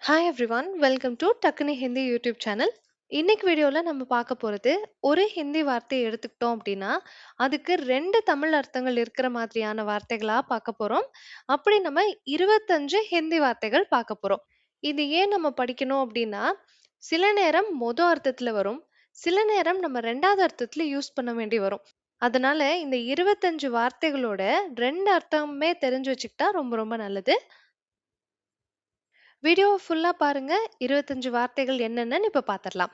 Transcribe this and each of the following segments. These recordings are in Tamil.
ஹாய் எவ்ரிவன், வெல்கம் டு டக்குனி ஹிந்தி யூடியூப் சேனல். இன்னைக்கு வீடியோவில் நம்ம பார்க்க போகிறது ஒரு ஹிந்தி வார்த்தையை எடுத்துக்கிட்டோம் அப்படின்னா அதுக்கு ரெண்டு தமிழ் அர்த்தங்கள் இருக்கிற மாதிரியான வார்த்தைகளாக பார்க்க போகிறோம். அப்படி நம்ம 25 ஹிந்தி வார்த்தைகள் பார்க்க போகிறோம். இது ஏன் நம்ம படிக்கணும் அப்படின்னா சில நேரம் மொதல் அர்த்தத்தில் வரும், சில நேரம் நம்ம ரெண்டாவது அர்த்தத்தில் யூஸ் பண்ண வேண்டி வரும். அதனால இந்த 25 வார்த்தைகளோட ரெண்டு அர்த்தமுமே தெரிஞ்சு வச்சுக்கிட்டா ரொம்ப ரொம்ப நல்லது. வீடியோ ஃபுல்லா பாருங்க. 25 வார்த்தைகள் என்னென்னன்னு இப்ப பாத்துரலாம்.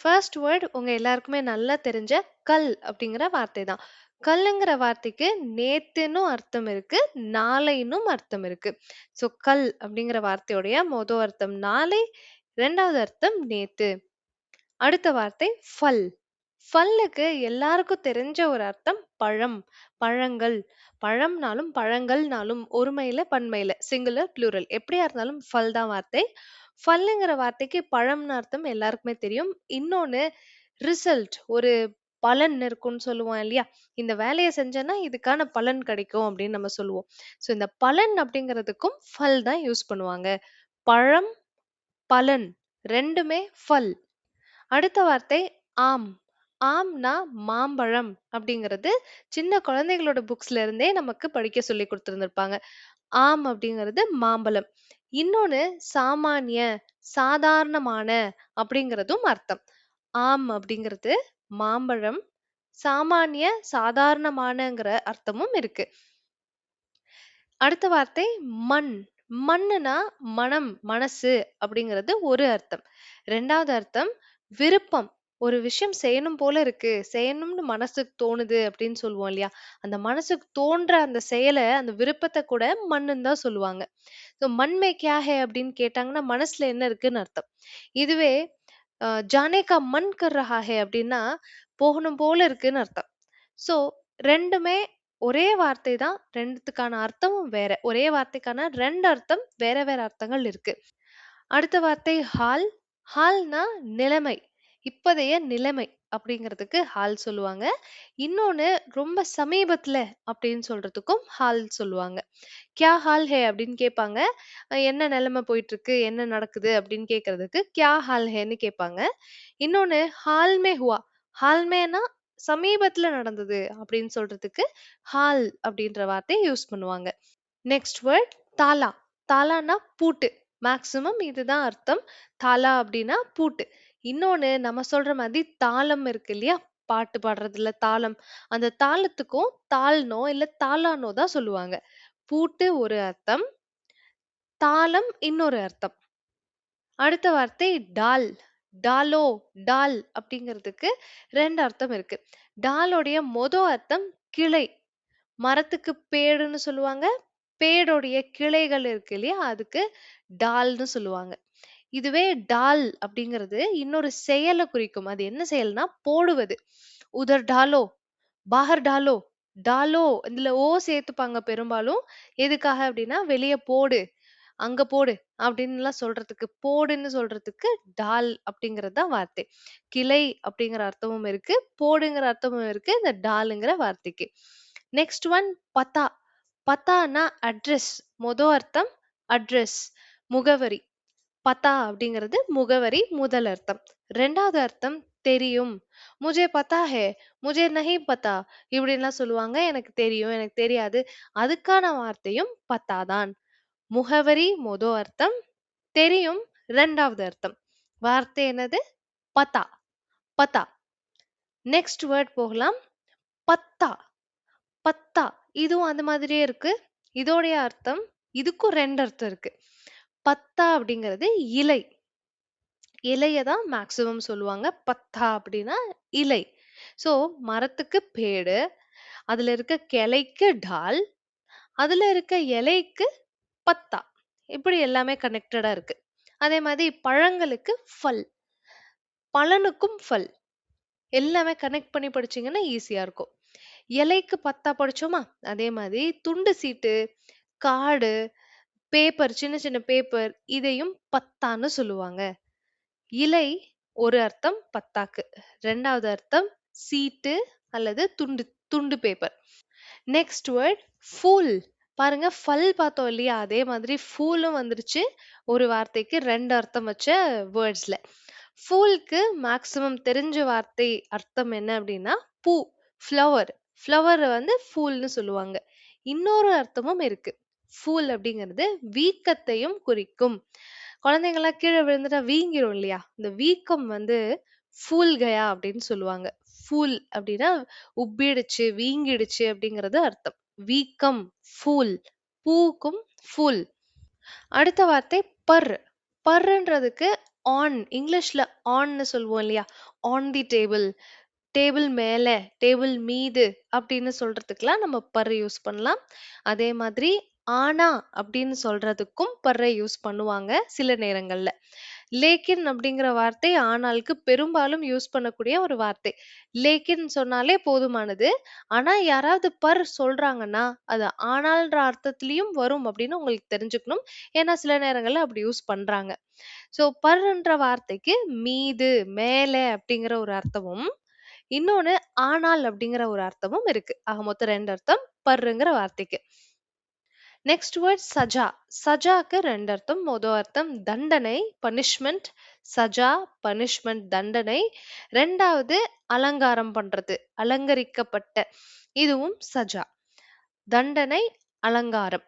ஃபர்ஸ்ட் வேர்ட் உங்க எல்லாருக்குமே நல்லா தெரிஞ்ச கல் அப்படிங்கிற வார்த்தை தான். கல்லுங்கிற வார்த்தைக்கு நேத்துன்னும் அர்த்தம் இருக்கு, நாளைன்னும் அர்த்தம் இருக்கு. ஸோ கல் அப்படிங்கிற வார்த்தையுடைய மொத அர்த்தம் நாளை, ரெண்டாவது அர்த்தம் நேத்து. அடுத்த வார்த்தை ஃபல். ஃபல்லுக்கு எல்லாருக்கும் தெரிஞ்ச ஒரு அர்த்தம் பழம், பழங்கள். பழம்னாலும் பழங்கள்னாலும் ஒருமையில பன்மையில சிங்குலர் ப்ளூரல் எப்படியா இருந்தாலும் ஃபல் தான் வார்த்தை. ஃபல்லுங்கிற வார்த்தைக்கு பழம்னு அர்த்தம் எல்லாருக்குமே தெரியும். இன்னொன்னு ரிசல்ட், ஒரு பலன் இருக்கும்னு சொல்லுவோம் இல்லையா? இந்த வேலையை செஞ்சேன்னா இதுக்கான பலன் கிடைக்கும் அப்படின்னு நம்ம சொல்லுவோம். ஸோ இந்த பலன் அப்படிங்கிறதுக்கும் ஃபல் தான் யூஸ் பண்ணுவாங்க. பழம், பலன் ரெண்டுமே ஃபல். அடுத்த வார்த்தை ஆம். ஆம்னா மாம்பழம் அப்படிங்கிறது சின்ன குழந்தைகளோட புக்ஸ்ல இருந்தே நமக்கு படிக்க சொல்லி கொடுத்துருந்துருப்பாங்க. ஆம் அப்படிங்கிறது மாம்பழம். இன்னொன்னு சாமானிய, சாதாரணமான அப்படிங்கிறதும் அர்த்தம். ஆம் அப்படிங்கிறது மாம்பழம், சாமானிய சாதாரணமானங்கிற அர்த்தமும் இருக்கு. அடுத்த வார்த்தை மண். மண்ணுனா மனம், மனசு அப்படிங்கிறது ஒரு அர்த்தம். ரெண்டாவது அர்த்தம் விருப்பம். ஒரு விஷயம் செய்யணும் போல இருக்கு, செய்யணும்னு மனசுக்கு தோணுது அப்படின்னு சொல்லுவோம் இல்லையா? அந்த மனசுக்கு தோன்ற அந்த செயலை, அந்த விருப்பத்தை கூட மண்ணுன்னு தான் சொல்லுவாங்க. ஸோ மன் மே கியா ஹை அப்படின்னு கேட்டாங்கன்னா மனசுல என்ன இருக்குன்னு அர்த்தம். இதுவே ஜானே கா மன் கர் ரஹா ஹை அப்படின்னா போகணும் போல இருக்குன்னு அர்த்தம். ஸோ ரெண்டுமே ஒரே வார்த்தை தான். ரெண்டுத்துக்கான அர்த்தமும் வேற. ஒரே வார்த்தைக்கான ரெண்டு அர்த்தம், வேற வேற அர்த்தங்கள் இருக்கு. அடுத்த வார்த்தை ஹால். ஹால்னா நிலைமை, இப்போதைய நிலைமை அப்படிங்கிறதுக்கு ஹால் சொல்லுவாங்க. இன்னொன்னு ரொம்ப சமீபத்துல அப்படின்னு சொல்றதுக்கும் ஹால் சொல்லுவாங்க. கியா ஹால் ஹே அப்படின்னு கேட்பாங்க. என்ன நிலைமை போயிட்டு இருக்கு, என்ன நடக்குது அப்படின்னு கேட்கறதுக்கு கியா ஹால் ஹேன்னு கேட்பாங்க. இன்னொன்னு ஹால் மே ஹுவா. ஹால் மேனா சமீபத்துல நடந்தது அப்படின்னு சொல்றதுக்கு ஹால் அப்படின்ற வார்த்தையை யூஸ் பண்ணுவாங்க. நெக்ஸ்ட் வேர்ட் தாலா. தாலானா பூட்டு. மேக்சிமம் இதுதான் அர்த்தம். தாலா அப்படின்னா பூட்டு. இன்னொன்னு நம்ம சொல்ற மாதிரி தாளம் இருக்கு இல்லையா? பாட்டு பாடுறதுல தாளம். அந்த தாளத்துக்கும் தாள்னோ இல்ல தாளானோ தான் சொல்லுவாங்க. பூட்டு ஒரு அர்த்தம், தாளம் இன்னொரு அர்த்தம். அடுத்த வார்த்தை டால். டாலோ, டால் அப்படிங்கிறதுக்கு ரெண்டு அர்த்தம் இருக்கு. டாலோடைய மொத அர்த்தம் கிளை. மரத்துக்கு பேடுன்னு சொல்லுவாங்க. பேடோடைய கிளைகள் இருக்கு இல்லையா? அதுக்கு டால்ன்னு சொல்லுவாங்க. இதுவே டால் அப்படிங்கிறது இன்னொரு செயலை குறிக்கும். அது என்ன செயல்னா போடுவது. உதர் டாலோ, பாஹர் டாலோ. டாலோ இதுல ஓ சேர்த்துப்பாங்க பெரும்பாலும். எதுக்காக அப்படின்னா வெளிய போடு, அங்க போடு அப்படின்னுலாம் சொல்றதுக்கு, போடுன்னு சொல்றதுக்கு டால் அப்படிங்கிறது தான் வார்த்தை. கிளை அப்படிங்கிற அர்த்தமும் இருக்கு, போடுங்கிற அர்த்தமும் இருக்கு இந்த டாலுங்கிற வார்த்தைக்கு. நெக்ஸ்ட் ஒன் பத்தா. பத்தான்னா அட்ரஸ். மொத அர்த்தம் அட்ரஸ், முகவரி. பத்தா அப்படிங்கிறது முகவரி முதல் அர்த்தம். ரெண்டாவது அர்த்தம் தெரியும். முझे पता है, मुझे नहीं पता இப்படின்லாம் சொல்லுவாங்க. எனக்கு தெரியும், எனக்கு தெரியாது. அதுக்கான வார்த்தையும் பத்தா தான். முகவரி மொத அர்த்தம், தெரியும் ரெண்டாவது அர்த்தம். வார்த்தை என்னது? பத்தா. பத்தா. நெக்ஸ்ட் வேர்ட் போகலாம். பத்தா. பத்தா. இதுவும் அந்த மாதிரியே இருக்கு. இதோடைய அர்த்தம், இதுக்கும் ரெண்டு அர்த்தம் இருக்கு. பத்தா அப்படிங்கிறது இலை. இலைய தான் மேக்ஸிமம் சொல்லுவாங்க. பத்தா அப்படின்னா இலை. ஸோ மரத்துக்கு பேடு, அதுல இருக்க கிளைக்கு டால், அதுல இருக்க இலைக்கு பத்தா. இப்படி எல்லாமே கனெக்டடா இருக்கு. அதே மாதிரி பழங்களுக்கு ஃபல், பழனுக்கும் ஃபல். எல்லாமே கனெக்ட் பண்ணி படிச்சீங்கன்னா ஈஸியா இருக்கும். இலைக்கு பத்தா படிச்சோமா? அதே மாதிரி துண்டு சீட்டு, கார்டு, பேப்பர், சின்ன சின்ன பேப்பர் இதையும் பத்தான்னு சொல்லுவாங்க. இலை ஒரு அர்த்தம் பத்தாக்கு. ரெண்டாவது அர்த்தம் சீட்டு அல்லது துண்டு துண்டு பேப்பர். Next word pool. பாருங்க ஃபல் பார்த்தோம் இல்லையா? அதே மாதிரி ஃபூலும் வந்துருச்சு. ஒரு வார்த்தைக்கு 2 அர்த்தம் வச்ச வேர்ட்ஸ்ல. ஃபூல்க்கு மேக்ஸிமம் தெரிஞ்ச வார்த்தை அர்த்தம் என்ன அப்படின்னா, பூ, ஃப்ளவர். ஃப்ளவர வந்து ஃபூல்ன்னு சொல்லுவாங்க. இன்னொரு அர்த்தமும் இருக்கு. ஃபூல் அப்படிங்கிறது வீக்கத்தையும் குறிக்கும். குழந்தைங்கலாம் கீழ விழுந்துட்டா வீங்கிரும் இல்லையா? இந்த வீக்கம் வந்து ஃபூல் கயா அப்படின்னு சொல்லுவாங்க. ஃபூல் அப்படின்னா உப்பிடுச்சு, வீங்கிடுச்சு அப்படிங்கிறது அர்த்தம். வீக்கம், ஃபூல். பூக்கும் ஃபூல். அடுத்த வார்த்தை பர். பர்ன்றதுக்கு ஆன். இங்கிலீஷ்ல ஆன்னு சொல்லுவோம் இல்லையா? On the table. டேபிள் மேல, டேபிள் மீது அப்படின்னு சொல்றதுக்குலாம் நம்ம பர் யூஸ் பண்ணலாம். அதே மாதிரி ஆனா அப்படின்னு சொல்றதுக்கும் பர்ரை யூஸ் பண்ணுவாங்க சில நேரங்கள்ல. லேக்கின் அப்படிங்கிற வார்த்தை ஆனாலுக்கு பெரும்பாலும் யூஸ் பண்ணக்கூடிய ஒரு வார்த்தை. லேக்கின் சொன்னாலே போதுமானது. ஆனா யாராவது பர் சொல்றாங்கன்னா, அது ஆனால்ன்ற அர்த்தத்திலயும் வரும் அப்படின்னு உங்களுக்கு தெரிஞ்சுக்கணும். ஏன்னா சில நேரங்கள்ல அப்படி யூஸ் பண்றாங்க. ஸோ பர்ன்ற வார்த்தைக்கு மீது, மேல அப்படிங்கிற ஒரு அர்த்தமும், இன்னொன்னு ஆனால் அப்படிங்கிற ஒரு அர்த்தமும் இருக்கு. ஆக மொத்தம் 2 அர்த்தம் பர்ருங்கிற வார்த்தைக்கு. Next word Saja. சஜாக்கு 2 அர்த்தம். அர்த்தம் தண்டனை, பனிஷ்மென்ட். சஜா, பனிஷ்மென்ட், தண்டனை. 2வது அலங்காரம் பண்றது, அலங்கரிக்கப்பட்ட. இதுவும் சஜா. தண்டனை, அலங்காரம்.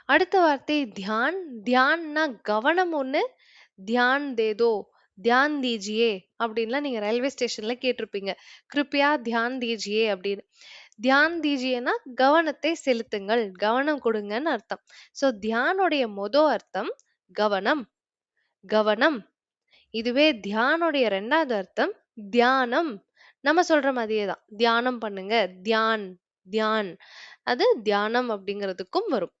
அடுத்த வார்த்தை தியான். தியான்னா கவனம் ஒண்ணு. தியான் தே தோ, தியான் தீஜியே அப்படின்லாம் நீங்க ரயில்வே ஸ்டேஷன்ல கேட்டிருப்பீங்க. கிருப்பயா தியான் தீஜியே அப்படின்னு. தியான் தீஜியேனா கவனத்தை செலுத்துங்கள், கவனம் கொடுங்கன்னு அர்த்தம். ஸோ தியானுடைய அர்த்தம் கவனம், கவனம். இதுவே தியானுடைய 2வது அர்த்தம் தியானம். நம்ம சொல்ற மாதிரியே தான். தியானம் பண்ணுங்க, தியான், தியான். அது தியானம் அப்படிங்கிறதுக்கும் வரும்.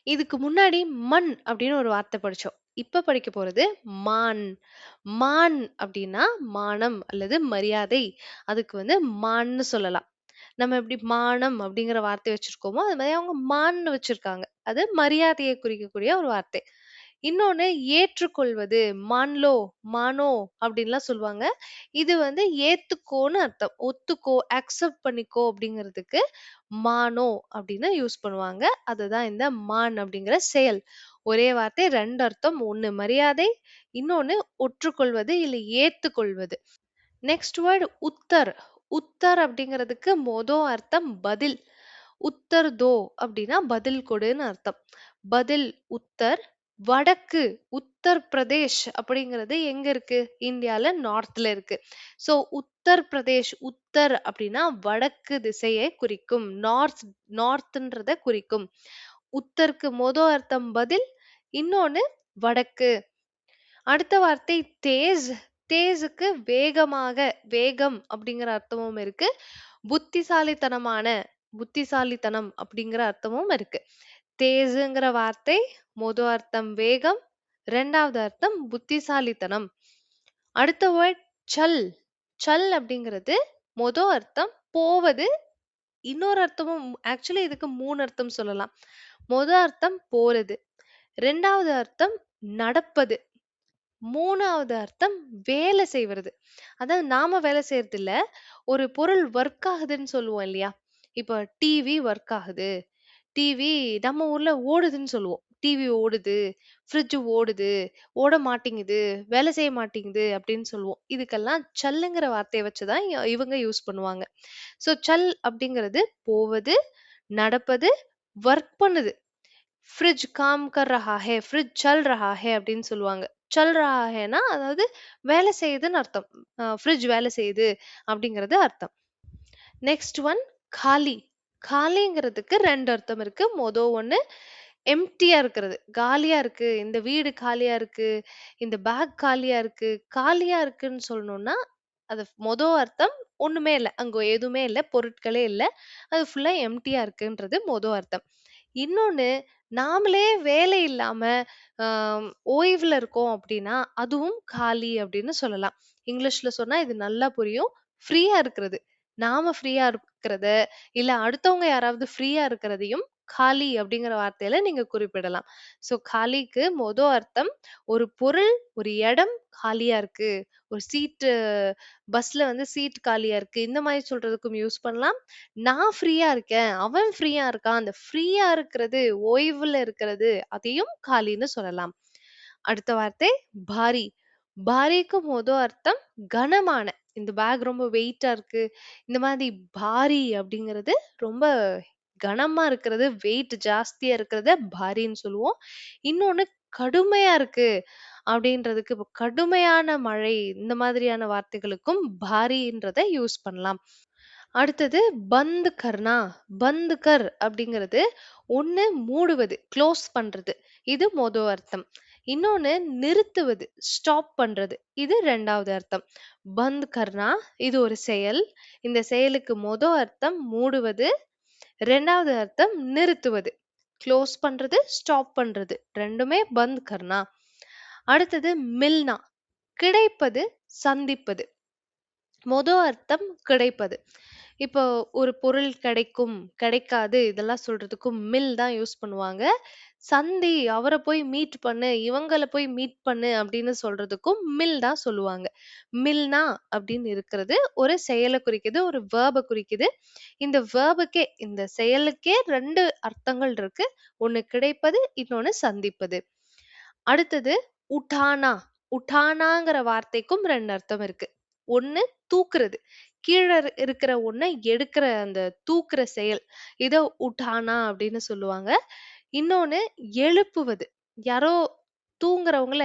இதுக்கு முன்னாடி மண் அப்படின்னு ஒரு வார்த்தை படிச்சோம். இப்ப படிக்க போறது மான். மான் அப்படின்னா மானம் அல்லது மரியாதை. அதுக்கு வந்து மான்னு சொல்லலாம். நம்ம எப்படி மானம் அப்படிங்கிற வார்த்தை வச்சிருக்கோமோ, அது மாதிரி அவங்க மான்னு வச்சிருக்காங்க. அது மரியாதையை குறிக்கக்கூடிய ஒரு வார்த்தை. இன்னொன்னு ஏற்றுக்கொள்வது, மான்லோ, மானோ அப்படின்லாம் சொல்லுவாங்க. இது வந்து ஏத்துக்கோன்னு அர்த்தம். ஒத்துக்கோ, அக்செப்ட் பண்ணிக்கோ அப்படிங்கிறதுக்கு மானோ அப்படின்னு யூஸ் பண்ணுவாங்க. அதுதான் இந்த மான் அப்படிங்கிற செயல். ஒரே வார்த்தை 2 அர்த்தம். ஒண்ணு மரியாதை, இன்னொன்னு ஒற்றுக்கொள்வது இல்ல ஏத்துக்கொள்வது. நெக்ஸ்ட் வேர்ட் உத்தர். உத்தர் அப்படிங்கிறதுக்கு அர்த்தம் பதில். உத்தர் தோ அப்படின்னா பதில் கொடுன்னு அர்த்தம். பதில் உத்தர். வடக்கு. உத்தர் பிரதேஷ் அப்படிங்கிறது எங்க இருக்கு? இந்தியால நார்த்ல இருக்கு. சோ உத்தர் பிரதேஷ், உத்தர் அப்படின்னா வடக்கு திசையை குறிக்கும். நார்த்ன்றத குறிக்கும். உத்தருக்கு அர்த்தம் பதில், இன்னொன்னு வடக்கு. அடுத்த வார்த்தை தேஸ். தேஸுக்கு வேகமாக, வேகம் அப்படிங்கிற அர்த்தமும் இருக்கு. புத்திசாலித்தனமான, புத்திசாலித்தனம் அப்படிங்கிற அர்த்தமும் இருக்கு. தேஸுங்கிற வார்த்தை அர்த்தம் வேகம், 2வது அர்த்தம் புத்திசாலித்தனம். அடுத்த வேர்ட் சல். சல் அப்படிங்கிறது அர்த்தம் போவது. இன்னொரு அர்த்தமும் ஆக்சுவலி இதுக்கு 3 அர்த்தம் சொல்லலாம். அர்த்தம் போறது, 2வது அர்த்தம் நடப்பது, 3வது அர்த்தம் வேலை செய்வது. அதாவது நாம வேலை செய்யறது இல்ல. ஒரு பொருள் ஒர்க் ஆகுதுன்னு சொல்லுவோம் இல்லையா? இப்ப டிவி ஒர்க் ஆகுது. டிவி நம்ம ஊர்ல ஓடுதுன்னு சொல்லுவோம். டிவி ஓடுது, ஃப்ரிட்ஜ் ஓடுது, ஓட மாட்டேங்குது, வேலை செய்ய மாட்டேங்குது அப்படின்னு சொல்லுவோம். இதுக்கெல்லாம் சல்லுங்கிற வார்த்தைய வச்சு தான் இவங்க யூஸ் பண்ணுவாங்க. ஸோ சல் அப்படிங்கிறது போவது, நடப்பது, ஒர்க் பண்ணுது. ஃப்ரிட்ஜ் காம் கர் ரஹா ஹை, ஃப்ரிட்ஜ் சல் ரஹா ஹை அப்படின்னு சொல்லுவாங்க. சல் ரஹா ஹைனா அதாவது வேலை செய்யுதுன்னு அர்த்தம். ஃப்ரிட்ஜ் வேலை செய்யுது அப்படிங்கிறது அர்த்தம். நெக்ஸ்ட் ஒன் காலி. காலிங்கிறதுக்கு 2 அர்த்தம் இருக்கு. ஒண்ணு எம்ப்டியா இருக்கிறது. காலியா இருக்கு. இந்த வீடு காலியா இருக்கு. இந்த பேக் காலியா இருக்கு. காலியா இருக்குன்னு சொல்லணும்னா, அது அர்த்தம் ஒண்ணுமே இல்ல. அங்க எதுவுமே இல்ல. பொருட்களே இல்ல. அது ஃபுல்லா எம்ப்டியா இருக்குன்றது அர்த்தம். இன்னொன்னு நாமளே வேலை இல்லாம ஆ ஓய்வுல இருக்கோம் அப்படின்னா, அதுவும் காலி அப்படின்னு சொல்லலாம். இங்கிலீஷ்ல சொன்னா இது நல்லா புரியும். ஃப்ரீயா இருக்கிறது. நாம ஃப்ரீயா இருக்கிறத, இல்ல அடுத்தவங்க யாராவது ஃப்ரீயா இருக்கிறதையும் காலி அப்படிங்கிற வார்த்தையில நீங்க குறிப்பிடலாம். ஸோ காலிக்கு அர்த்தம் ஒரு பொருள், ஒரு இடம் காலியா இருக்கு. ஒரு சீட்டு பஸ்ல வந்து சீட் காலியா இருக்கு. இந்த மாரி சொல்றதுக்கும் யூஸ் பண்ணலாம். நான் ஃப்ரீயா இருக்கேன். அவன் ஃப்ரீயா இருக்கான். அந்த ஃப்ரீயா இருக்கிறது, ஓய்வுல இருக்கிறது அதையும் காலின்னு சொல்லலாம். அடுத்த வார்த்தை பாரி. பாரிக்கு அர்த்தம் கனமான. இந்த பேக் ரொம்ப வெயிட்டா இருக்கு. இந்த மாதிரி பாரி அப்படிங்கிறது ரொம்ப கனமா இருக்கிறது, வெயிட் ஜாஸ்தியா இருக்கிறத பாரின்னு சொல்லுவோம். இன்னொன்னு கடுமையா இருக்கு அப்படின்றதுக்கு இப்ப கடுமையான மழை இந்த மாதிரியான வார்த்தைகளுக்கும் பாரின்றத யூஸ் பண்ணலாம். அடுத்தது பந்த் கர்னா. பந்த் கர் அப்படிங்கிறது ஒண்ணு மூடுவது, க்ளோஸ் பண்றது. இது அர்த்தம். இன்னொன்னு நிறுத்துவது, ஸ்டாப் பண்றது. இது 2வது அர்த்தம். பந்த் கர்னா இது ஒரு செயல். இந்த செயலுக்கு அர்த்தம் மூடுவது. 2வது அர்த்தம் நிறுத்துவது. க்ளோஸ் பண்றது, ஸ்டாப் பண்றது. 2மே பந்த் கர்னா. அடுத்தது மில்னா. கிடைப்பது, சந்திப்பது. அர்த்தம் கிடைப்பது. இப்போ ஒரு பொருள் கிடைக்கும், கிடைக்காது இதெல்லாம் சொல்றதுக்கும் மில் தான் யூஸ் பண்ணுவாங்க. சந்தி, அவர போய் மீட் பண்ணு, இவங்கள போய் மீட் பண்ணு அப்படின்னு சொல்றதுக்கும் மில் தான் சொல்லுவாங்க. மில்னா அப்படின்னு இருக்கிறது ஒரு செயல குறிக்குது, ஒரு வேர்ப குறிக்குது. இந்த வேர்புக்கே இந்த செயலுக்கே 2 அர்த்தங்கள் இருக்கு. ஒண்ணு கிடைப்பது, இன்னொன்னு சந்திப்பது. அடுத்தது உட்டானா. உட்டானாங்கிற வார்த்தைக்கும் 2 அர்த்தம் இருக்கு. ஒண்ணு தூக்குறது. கீழ இருக்கிற ஒண்ண எடுக்கிற அந்த தூக்குற செயல். இத உட்டானா அப்படின்னு சொல்லுவாங்க. இன்னொன்னு எழுப்புவது. யாரோ தூங்குறவங்கள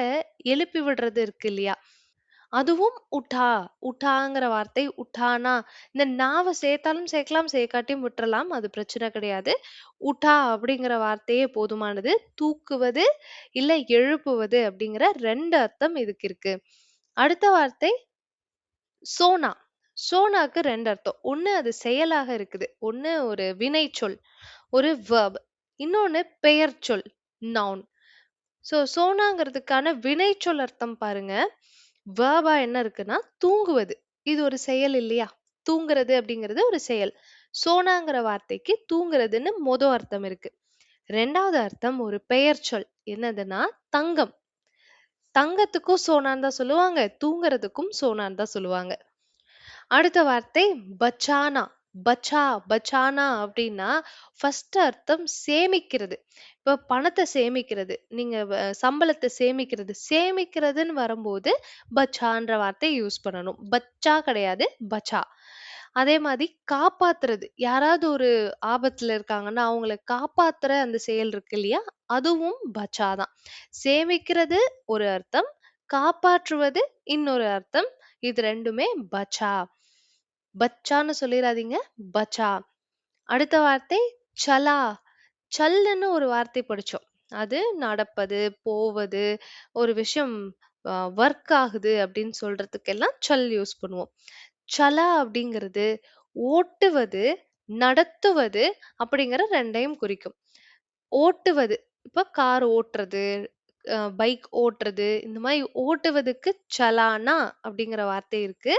எழுப்பி விடுறது இருக்கு இல்லையா? அதுவும் உட்டா. உட்டாங்கிற வார்த்தை உட்டானா. இந்த நாவ சேர்த்தாலும் சேர்க்கலாம், சேர்க்காட்டியும் விட்டுறலாம். அது பிரச்சனை கிடையாது. உட்டா அப்படிங்கிற வார்த்தையே போதுமானது. தூக்குவது, இல்ல எழுப்புவது அப்படிங்கிற 2 அர்த்தம் இதுக்கு இருக்கு. அடுத்த வார்த்தை சோனா. சோனாக்கு 2 அர்த்தம். ஒண்ணு அது செயலாக இருக்குது. ஒண்ணு ஒரு வினைச்சொல். ஒரு வெர்ப். இன்னொன்னு பெயர்ச்சொல். நவுன். சோனாங்கிறதுக்கான வினைச்சொல் அர்த்தம் பாருங்க. வெர்பா என்ன இருக்குன்னா, தூங்குவது. இது ஒரு செயல் இல்லையா? தூங்குறது அப்படிங்கிறது ஒரு செயல். சோனாங்கிற வார்த்தைக்கு தூங்குறதுன்னு அர்த்தம் இருக்கு. 2வது அர்த்தம் ஒரு பெயர்ச்சொல். என்னதுன்னா, தங்கம். தங்கத்துக்கும் சோனான்னு தான் சொல்லுவாங்க. தூங்குறதுக்கும் சோனான்னு தான் சொல்லுவாங்க. அடுத்த வார்த்தை பச்சானா. பச்சானா அப்படின்னா ஃபர்ஸ்ட் அர்த்தம் சேமிக்கிறது. இப்ப பணத்த சேமிக்கிறது. நீங்க சம்பளத்த சேமிக்கிறது. சேமிக்கிறதுன்னு வரும்போது பச்சான்ற வார்த்தை யூஸ் பண்ணணும். பச்சா கிடையாது, பச்சா. அதே மாதிரி காப்பாத்துறது. யாராவது ஒரு ஆபத்துல இருக்காங்கன்னா, அவங்கள காப்பாத்துற அந்த செயல் இருக்கு இல்லையா? அதுவும் பச்சா தான். சேமிக்கிறது ஒரு அர்த்தம், காப்பாற்றுவது இன்னொரு அர்த்தம். இது 2மே பச்சா. பச்சான்னு சொல்லிறாதீங்க. பச்சா. அடுத்த வார்த்தை சலா. சல்லுன்னு ஒரு வார்த்தை படிச்சோம். அது நடப்பது, போவது, ஒரு விஷயம் ஒர்க் ஆகுது அப்படின்னு சொல்றதுக்கெல்லாம் சல் யூஸ் பண்ணுவோம். சலா அப்படிங்கிறது ஓட்டுவது, நடத்துவது அப்படிங்கிற 2யும் குறிக்கும். ஓட்டுவது. இப்ப கார் ஓட்டுறது, பைக் ஓட்டுறது, இந்த மாரி ஓட்டுவதுக்கு சலானா அப்படிங்கிற வார்த்தை இருக்கு.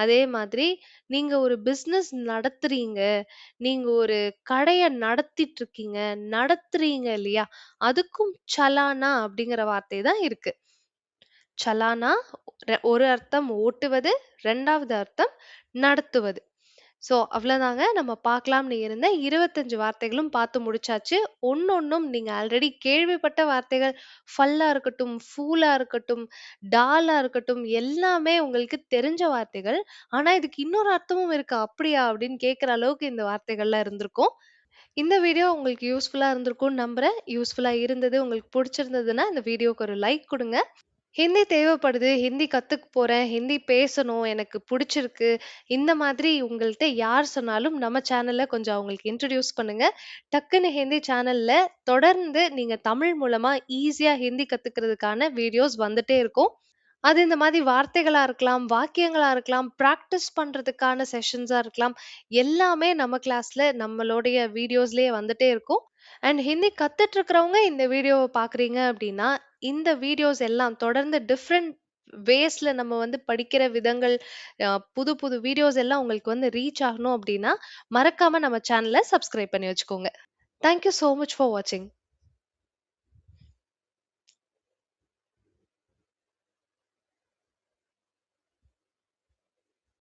அதே மாதிரி நீங்க ஒரு பிசினஸ் நடத்துறீங்க, நீங்க ஒரு கடைய நடத்திட்டு இருக்கீங்க, நடத்துறீங்க இல்லையா? அதுக்கும் சலானா அப்படிங்கிற வார்த்தை தான் இருக்கு. சலானா ஒரு அர்த்தம் ஓட்டுவது, 2வது அர்த்தம் நடத்துவது. அவ்வளோதாங்க. நம்ம பார்க்கலாம்னு இருந்த 25 வார்த்தைகளும் பார்த்து முடிச்சாச்சு. ஒண்ணொண்ணும் நீங்க ஆல்ரெடி கேள்விப்பட்ட வார்த்தைகள். ஃபல்லா இருக்கட்டும், ஃபூலா இருக்கட்டும், டாலா இருக்கட்டும், எல்லாமே உங்களுக்கு தெரிஞ்ச வார்த்தைகள். ஆனா, இதுக்கு இன்னொரு அர்த்தமும் இருக்கு. அப்படியா? அப்படின்னு கேட்கிற அளவுக்கு இந்த வார்த்தைகள்லாம் இருந்திருக்கும். இந்த வீடியோ உங்களுக்கு யூஸ்ஃபுல்லா இருந்திருக்கும்னு நம்புறேன். யூஸ்ஃபுல்லா இருந்தது, உங்களுக்கு புடிச்சிருந்ததுன்னா இந்த வீடியோக்கு ஒரு லைக் குடுங்க. ஹிந்தி தேவைப்படுது. ஹிந்தி கத்துக்க போறேன். ஹிந்தி பேசணும். எனக்கு புடிச்சிருக்கு. இந்த மாதிரி உங்கள்ட்ட யார் சொன்னாலும் நம்ம சேனல்ல கொஞ்சம் அவங்களுக்கு இன்ட்ரோடியூஸ் பண்ணுங்க. டக்குனு ஹிந்தி சேனல்ல தொடர்ந்து நீங்க தமிழ் மூலமா ஈஸியா ஹிந்தி கத்துக்கிறதுக்கான வீடியோஸ் வந்துட்டே இருக்கும். அது இந்த மாதிரி வார்த்தைகளா இருக்கலாம், வாக்கியங்களா இருக்கலாம், பிராக்டிஸ் பண்றதுக்கான செஷன்ஸா இருக்கலாம். எல்லாமே நம்ம கிளாஸ்ல நம்மளுடைய வீடியோஸ்லயே வந்துட்டே இருக்கும். அண்ட் ஹிந்தி கத்துட்டு இருக்கிறவங்க இந்த வீடியோவ பார்க்குறீங்க அப்படின்னா, இந்த வீடியோஸ் எல்லாம் தொடர்ந்து டிஃபரெண்ட் வேஸ்ல நம்ம வந்து படிக்கிற விதங்கள், புது புது வீடியோஸ் எல்லாம் உங்களுக்கு வந்து ரீச் ஆகணும் அப்படின்னா, மறக்காம நம்ம சேனல சப்ஸ்கிரைப் பண்ணி வச்சுக்கோங்க. Thank you so much for வாட்சிங்.